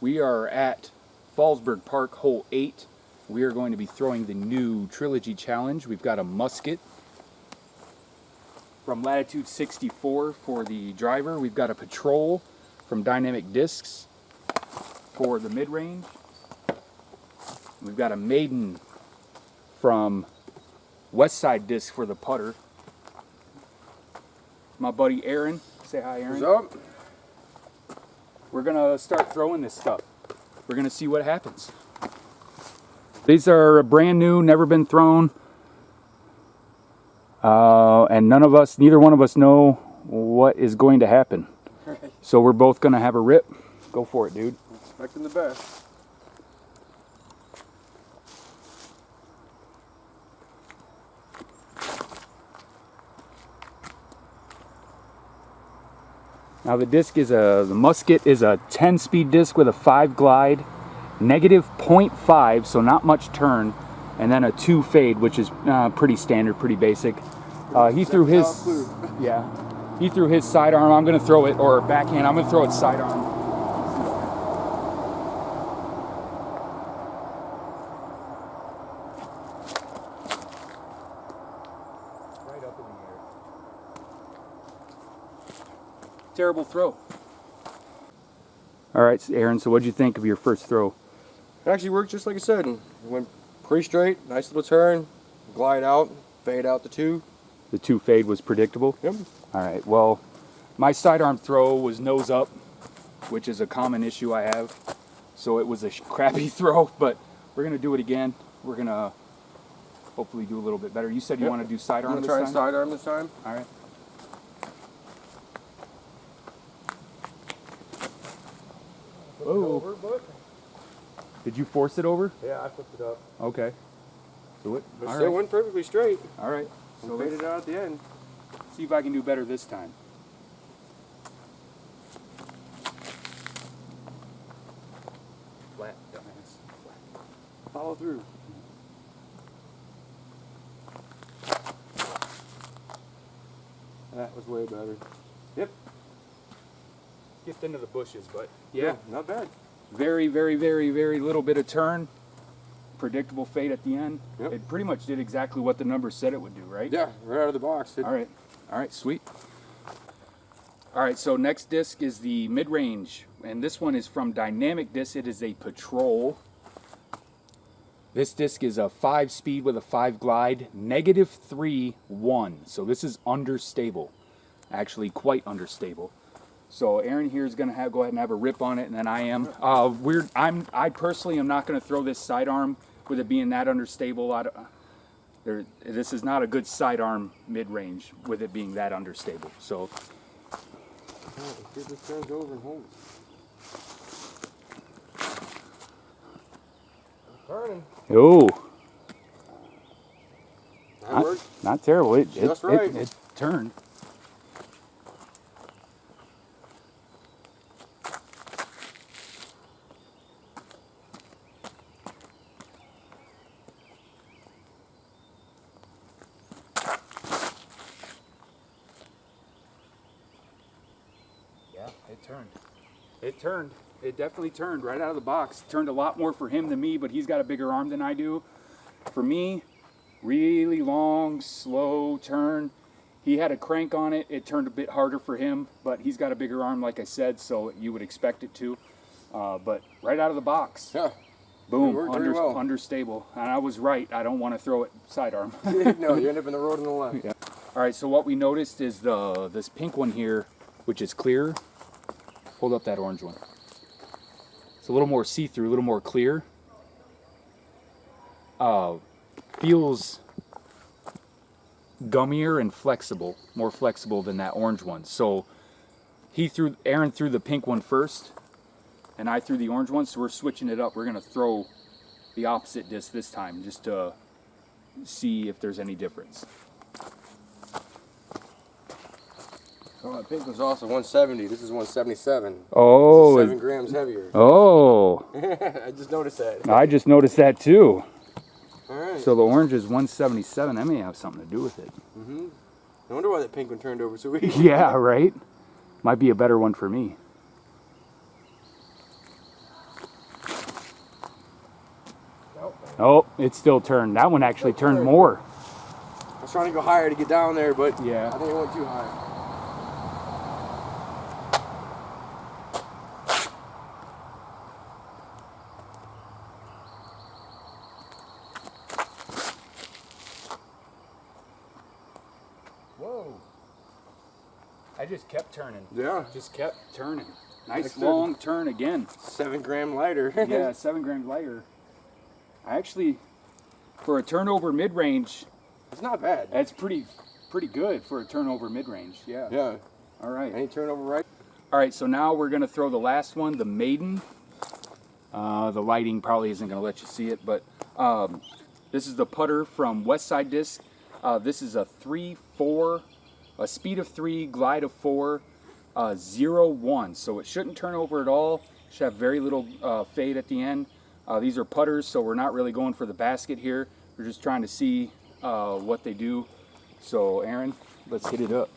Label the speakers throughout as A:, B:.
A: We are at Fallsburg Park, hole 8. We are going to be throwing the new Trilogy Challenge. We've got a Musket from Latitude 64 for the driver. We've got a Patrol from Dynamic Discs for the mid-range. We've got a Maiden from Westside Disc for the putter. My buddy Aaron. Say hi, Aaron.
B: What's up?
A: We're gonna start throwing this stuff. We're gonna see what happens. These are brand new, never been thrown. And neither one of us know what is going to happen. So we're both gonna have a rip. Go for it, dude.
B: Expecting the best.
A: Now the disc is the Musket is a 10-speed disc with a 5 glide, negative 0.5, so not much turn, and then a 2 fade, which is pretty standard, pretty basic. He threw his sidearm. I'm gonna throw it, or backhand. I'm gonna throw it sidearm. Right up in the air. Terrible throw. All right, Aaron, so what'd you think of your first throw?
B: It actually worked just like I said. It went pretty straight, nice little turn, glide out, fade out the 2.
A: The 2 fade was predictable?
B: Yep.
A: All right, well, my sidearm throw was nose up, which is a common issue I have. So it was a crappy throw, but we're gonna do it again. We're gonna hopefully do a little bit better. You said you want to do sidearm this time?
B: I'm gonna try sidearm this time.
A: All right.
B: Over, but
A: Did you force it over?
B: yeah, I flipped it up.
A: Okay. So it,
B: But
A: all
B: still
A: right.
B: went perfectly straight.
A: All right.
B: So
A: So
B: faded
A: let's
B: out at the end.
A: see if I can do better this time. Flat, dumbass. Flat.
B: Follow through. That was way better. Yep.
A: Skipped into the bushes, but
B: Yeah, not bad.
A: very, very, very, very little bit of turn. Predictable fade at the end.
B: Yep.
A: It pretty much did exactly what the number said it would do, right?
B: Yeah, right out of the box.
A: All right, sweet. All right, so next disc is the mid-range, and this one is from Dynamic Disc. It is a Patrol. This disc is a 5-speed with a 5 glide, negative 3-1. So this is understable, actually quite understable. So Aaron here is going to go ahead and have a rip on it, and then I am. I personally am not going to throw this sidearm with it being that understable. This is not a good sidearm mid-range with it being that understable. So.
B: Let's see if this turns over and holds. Turning.
A: Oh,
B: That worked.
A: not terrible. It
B: Just right.
A: it turned. Yeah, it turned. It turned. It definitely turned right out of the box. Turned a lot more for him than me, but he's got a bigger arm than I do. For me, really long, slow turn. He had a crank on it. It turned a bit harder for him, but he's got a bigger arm, like I said, so you would expect it to. But right out of the box,
B: Yeah.
A: boom,
B: It worked very well.
A: understable. And I was right. I don't want to throw it sidearm.
B: No, you end up in the road on the left.
A: Yeah. All right, so what we noticed is this pink one here, which is clear. Hold up that orange one. It's a little more see-through, a little more clear. Feels gummier and flexible, more flexible than that orange one. So Aaron threw the pink one first, and I threw the orange one, so we're switching it up. We're gonna throw the opposite disc this time, just to see if there's any difference.
B: Oh, that pink was also 170. This is 177.
A: Oh.
B: 7 grams heavier.
A: Oh.
B: I just noticed that.
A: I just noticed that too.
B: All right.
A: So the orange is 177. That may have something to do with it.
B: Mm-hmm. No wonder why that pink one turned over so easy.
A: Yeah, right? Might be a better one for me. Oh, it still turned. That one actually turned more.
B: I was trying to go higher to get down there, but
A: Yeah.
B: I think it went too high.
A: Whoa. I just kept turning.
B: Yeah.
A: Just kept turning. Nice
B: Next
A: long turn again.
B: 7 gram lighter.
A: Yeah, 7 grams lighter. I actually, for a turnover mid-range,
B: It's not bad.
A: that's pretty good for a turnover mid-range. Yeah.
B: Yeah.
A: All right.
B: Any turnover right?
A: All right, so now we're going to throw the last one, the Maiden. The lighting probably isn't going to let you see it, but this is the putter from Westside Disc. This is a 3-4, a speed of 3, glide of 4, 0-1. So it shouldn't turn over at all. Should have very little fade at the end. These are putters, so we're not really going for the basket here. We're just trying to see what they do. So Aaron, let's hit it up.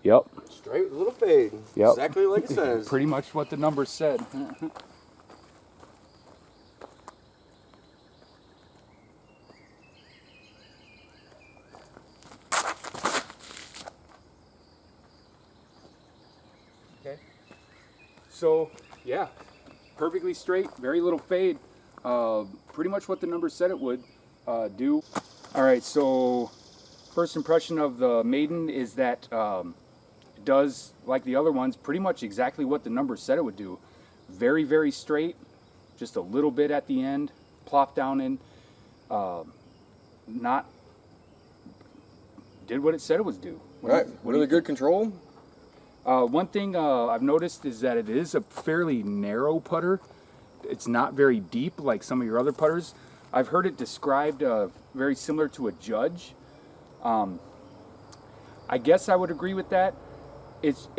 A: Yep.
B: Straight with a little fade.
A: Yep.
B: Exactly like it says.
A: Pretty much what the numbers said. Okay. So, yeah, perfectly straight, very little fade. Pretty much what the numbers said it would do. All right, so first impression of the Maiden is that it does, like the other ones, pretty much exactly what the numbers said it would do. Very, very straight, just a little bit at the end, plop down in, did what it said it was do.
B: Right. Really good control.
A: One thing I've noticed is that it is a fairly narrow putter. It's not very deep like some of your other putters. I've heard it described very similar to a Judge. I guess I would agree with that. It's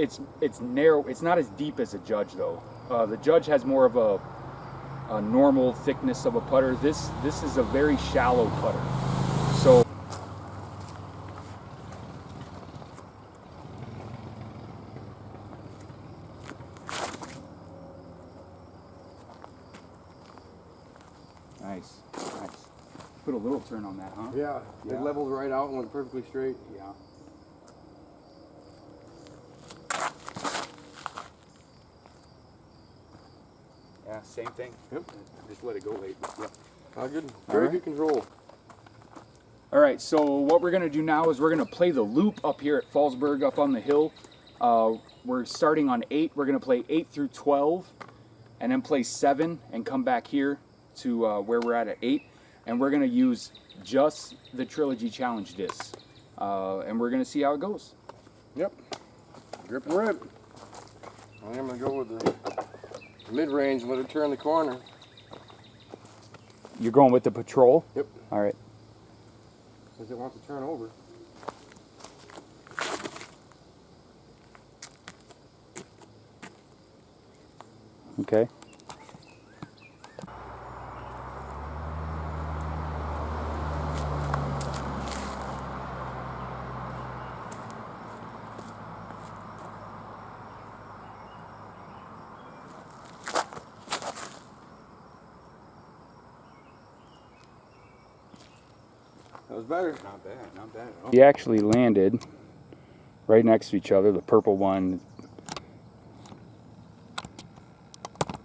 A: narrow. It's not as deep as a Judge though. The Judge has more of a normal thickness of a putter. This is a very shallow putter. So nice. Put a little turn on that, huh?
B: Yeah.
A: Yeah.
B: It leveled right out and went perfectly straight.
A: Yeah. Yeah, same thing.
B: Yep.
A: Just let it go late. Yep.
B: Good. Very
A: right.
B: good control.
A: All right, so what we're gonna do now is we're gonna play the loop up here at Fallsburg up on the hill. We're starting on 8. We're gonna play 8 through 12, and then play 7 and come back here to where we're at 8. And we're gonna use just the Trilogy Challenge Disc. And we're gonna see how it goes.
B: Yep. Grip and rip. I think I'm going to go with the mid-range and let it turn the corner.
A: You're going with the Patrol?
B: Yep.
A: All right.
B: Because it wants to turn over.
A: Okay.
B: That was better. Not bad. Not bad at all.
A: We actually landed right next to each other. The purple one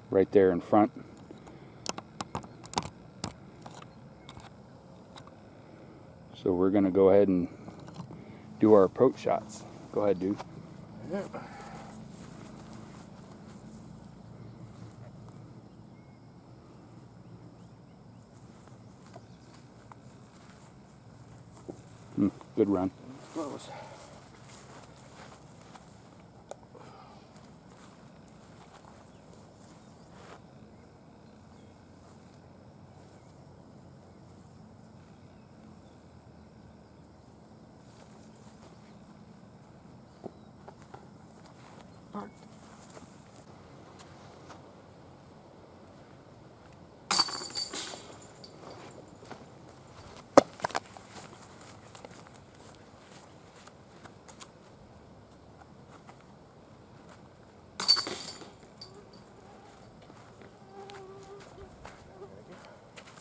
A: right there in front. So we're going to go ahead and do our approach shots. Go ahead, dude.
B: Yeah.
A: Good run.
B: Close.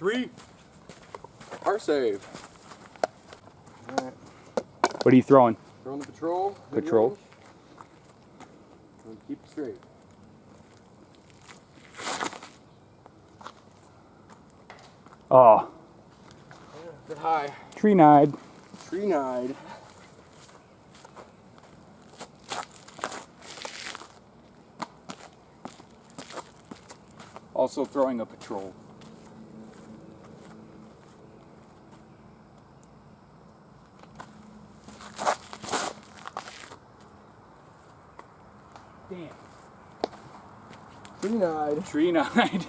B: 3. Our save. All right.
A: What are you throwing?
B: Throwing the patrol.
A: Patrol.
B: And keep it straight.
A: Oh,
B: Yeah, bit high.
A: tree-eyed.
B: Tree-eyed.
A: Also throwing a patrol. Damn.
B: Tree-eyed.
A: Tree-eyed.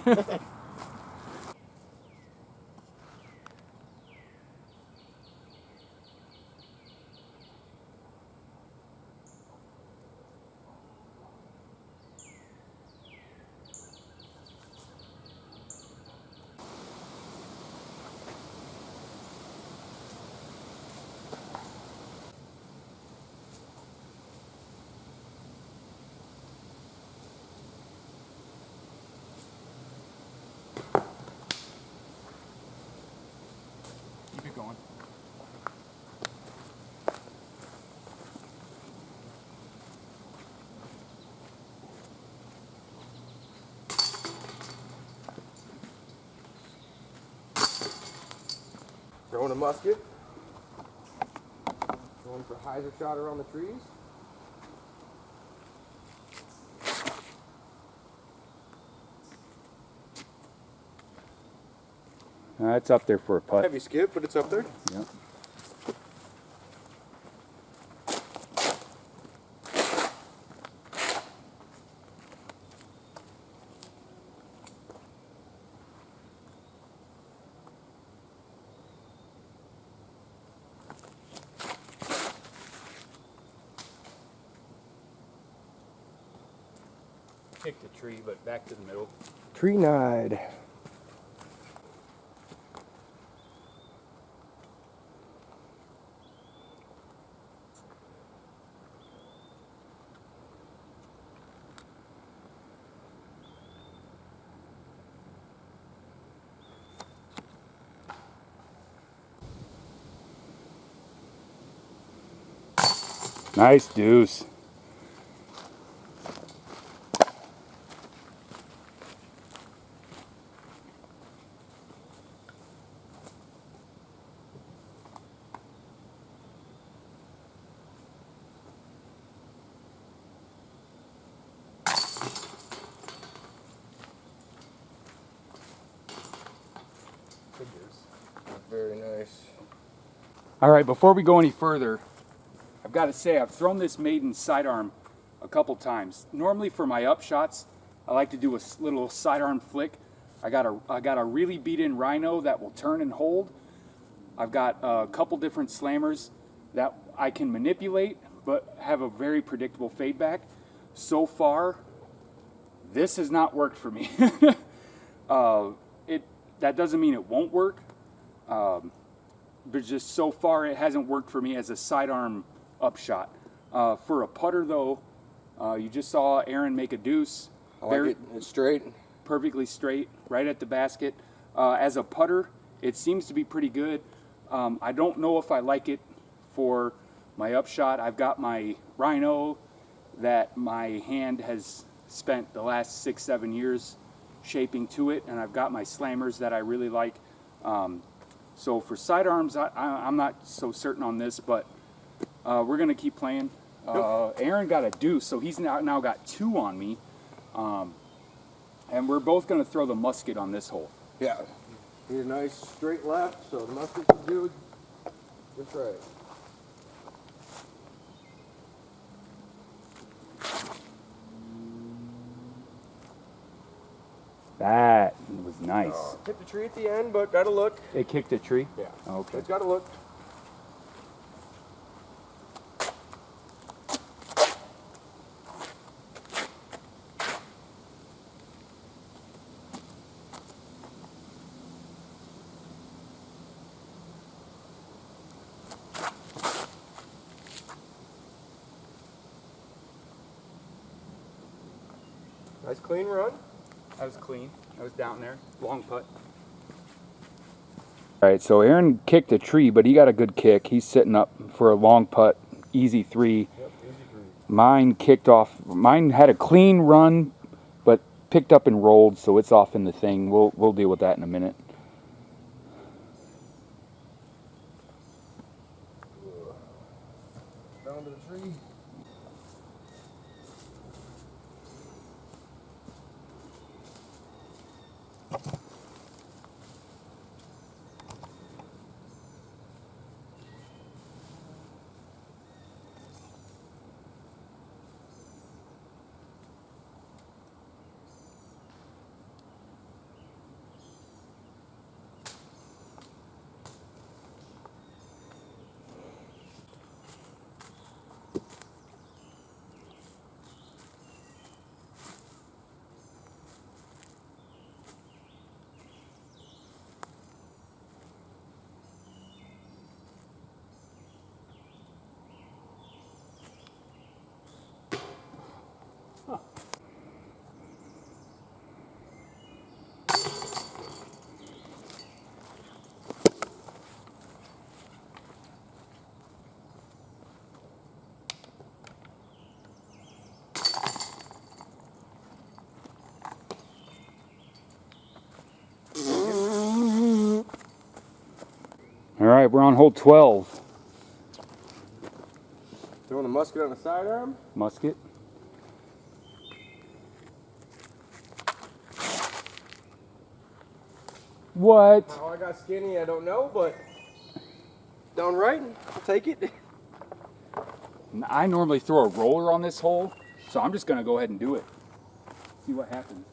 A: Keep it going.
B: Throwing a musket. Going for hyzer shot around the trees.
A: It's up there for a putt.
B: Heavy skip, but it's up there.
A: Yeah. Kicked the tree, but back to the middle.
B: Tree-eyed.
A: Nice deuce.
B: Very nice.
A: All right, before we go any further, I've got to say I've thrown this Maiden sidearm a couple times. Normally for my up shots, I like to do a little sidearm flick. I got a really beat-in rhino that will turn and hold. I've got a couple different slammers that I can manipulate, but have a very predictable fade back. So far, this has not worked for me. That doesn't mean it won't work, but just so far it hasn't worked for me as a sidearm upshot. For a putter though, you just saw Aaron make a deuce.
B: I like it. It's straight.
A: Perfectly straight, right at the basket. As a putter, it seems to be pretty good. I don't know if I like it for my upshot. I've got my rhino that my hand has spent the last 6-7 years shaping to it, and I've got my slammers that I really like. So for sidearms, I'm not so certain on this, but we're gonna keep playing. Aaron got a deuce, so he's now got 2 on me, and we're both gonna throw the musket on this hole.
B: Yeah. Need a nice straight left, so the musket's good. Just right.
A: That was nice.
B: Hit the tree at the end, but gotta look.
A: It kicked a tree?
B: Yeah.
A: Okay.
B: It's gotta look. Nice clean run.
A: That was clean. I was down there. Long putt. Alright, so Aaron kicked a tree, but he got a good kick. He's sitting up for a long putt, easy 3.
B: Yep, easy 3.
A: Mine kicked off. Mine had a clean run, but picked up and rolled, so it's off in the thing. We'll deal with that in a minute.
B: Down to the tree.
A: Alright, we're on hole 12.
B: Throwing the musket on the sidearm.
A: Musket. What?
B: How I got skinny, I don't know, but down right, I'll take it.
A: I normally throw a roller on this hole, so I'm just going to go ahead and do it. See what happens.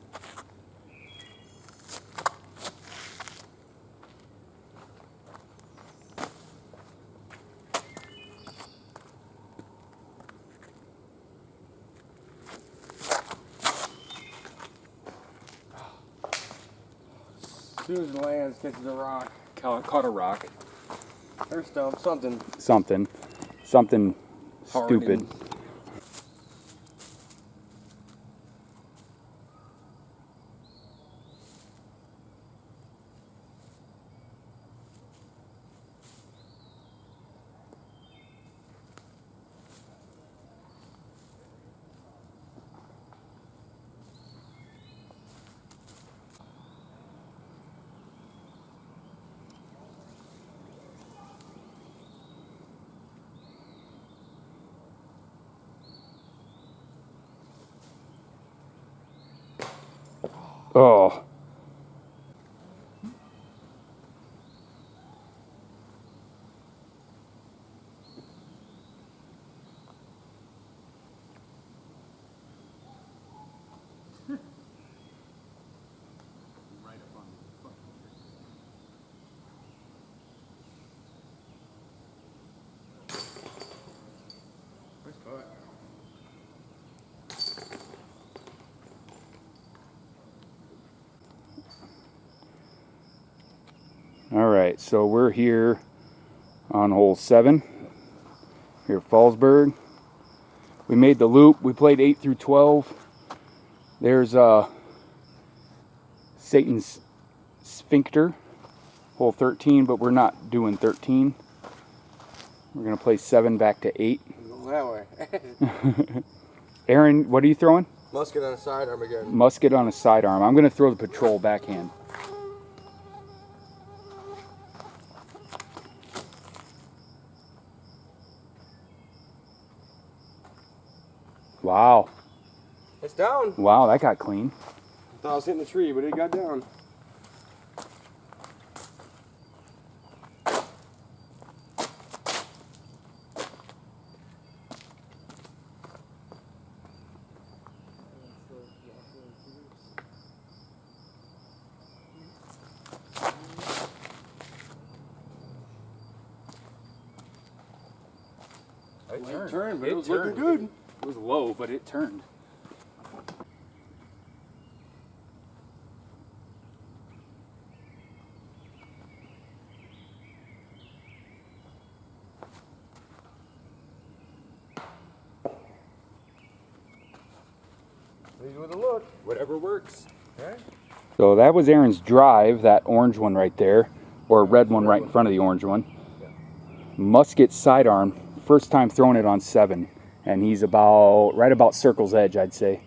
B: As soon as it lands, catches a rock.
A: Caught a rock.
B: Or stump, something.
A: Something
B: Hard
A: stupid.
B: and-
A: Oh. Alright, so we're here on hole 7 here at Fallsburg. We made the loop. We played 8 through 12. There's Satan's Sphincter, hole 13, but we're not doing 13. We're going to play 7 back to 8.
B: That way.
A: Aaron, what are you throwing?
B: Musket on the sidearm again.
A: Musket on a sidearm. I'm going to throw the patrol backhand. Wow.
B: It's down.
A: Wow, that got clean.
B: I thought I was hitting the tree, but it got down. It turned, but it was looking good.
A: It was low, but it turned.
B: Lead with a look.
A: Whatever works.
B: Okay.
A: So that was Aaron's drive, that orange one right there. or red one right in front of the orange one.
B: Yeah.
A: Musket sidearm, first time throwing it on 7, and he's right about circle's edge, I'd say.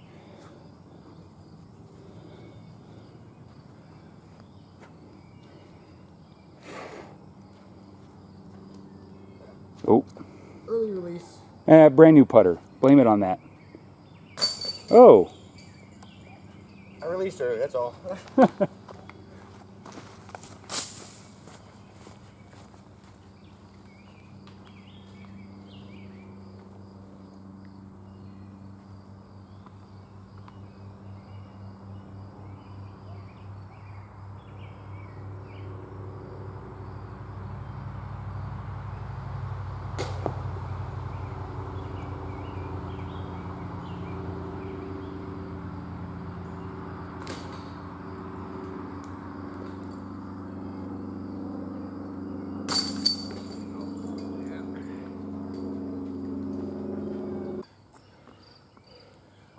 A: Oh.
B: Early release.
A: Brand new putter. Blame it on that. Oh.
B: I released her, that's all.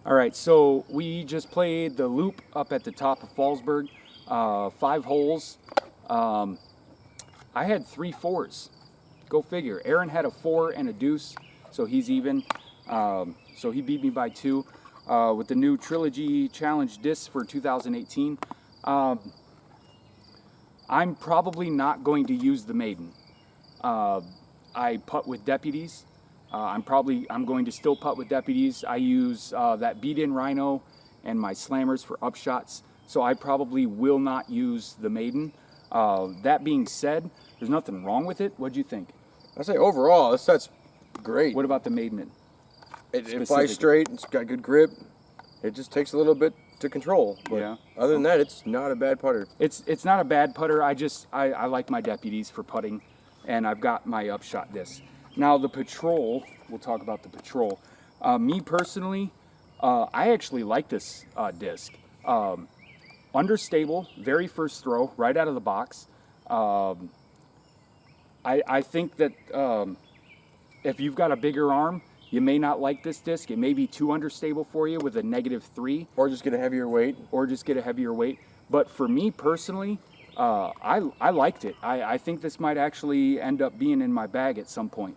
A: All right, so we just played the loop up at the top of Fallsburg, 5 holes. I had 3 4s. Go figure. Aaron had a 4 and a deuce, so he's even. So he beat me by 2 with the new Trilogy Challenge Disc for 2018. I'm probably not going to use the Maiden. I putt with deputies. I'm going to still putt with deputies. I use that beat-in Rhino and my slammers for upshots, so I probably will not use the Maiden. That being said, there's nothing wrong with it. What'd you think?
B: I say overall, this set's great.
A: What about the Maiden?
B: It flies straight. It's got good grip. It just takes a little bit to control. But
A: Yeah.
B: other than that, it's not a bad putter.
A: It's not a bad putter. I like my deputies for putting, and I've got my upshot disc. Now the Patrol, we'll talk about the Patrol. Me personally, I actually like this disc. Understable, very first throw, right out of the box. I think that if you've got a bigger arm, you may not like this disc. It may be too understable for you with a -3.
B: Or just get a heavier weight.
A: But for me personally, I liked it. I think this might actually end up being in my bag at some point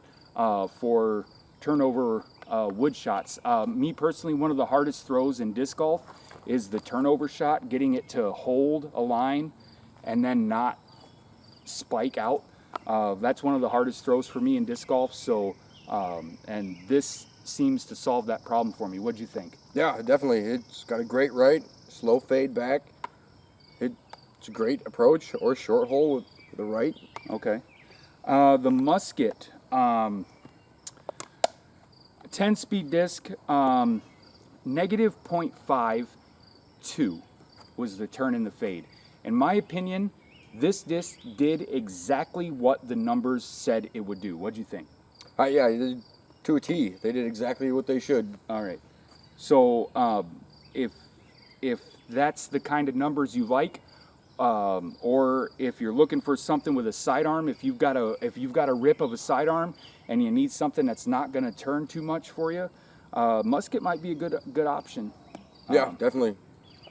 A: for turnover wood shots. Me personally, one of the hardest throws in disc golf is the turnover shot, getting it to hold a line and then not spike out. That's one of the hardest throws for me in disc golf. So, and this seems to solve that problem for me. What'd you think?
B: Yeah, definitely. It's got a great right, slow fade back. It's a great approach or short hole with the right.
A: Okay. The Musket, 10-speed disc, -0.52 was the turn in the fade. In my opinion, this disc did exactly what the numbers said it would do. What'd you think?
B: Yeah, they did to a T. They did exactly what they should.
A: All right. So if that's the kind of numbers you like, or if you're looking for something with a sidearm, if you've got a rip of a sidearm and you need something that's not going to turn too much for you, Musket might be a good option.
B: Yeah, definitely.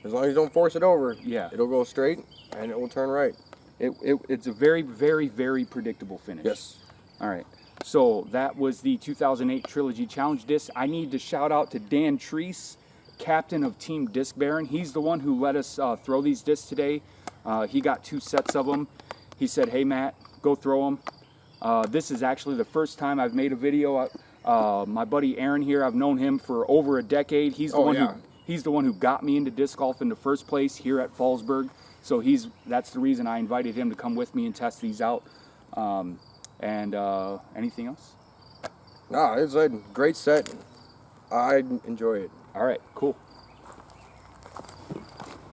B: As long as you don't force it over,
A: Yeah.
B: it'll go straight and it will turn right.
A: It's a very, very, very predictable finish.
B: Yes.
A: All right. So that was the 2008 Trilogy Challenge Disc. I need to shout out to Dan Treese, captain of Team Disc Baron. He's the one who let us throw these discs today. He got 2 sets of them. He said, "Hey Matt, go throw them." This is actually the first time I've made a video. My buddy Aaron here, I've known him for over a decade. He's the one who got me into disc golf in the first place here at Fallsburg. So that's the reason I invited him to come with me and test these out. Anything else?
B: No, it's a great set. I enjoy it.
A: All right, cool.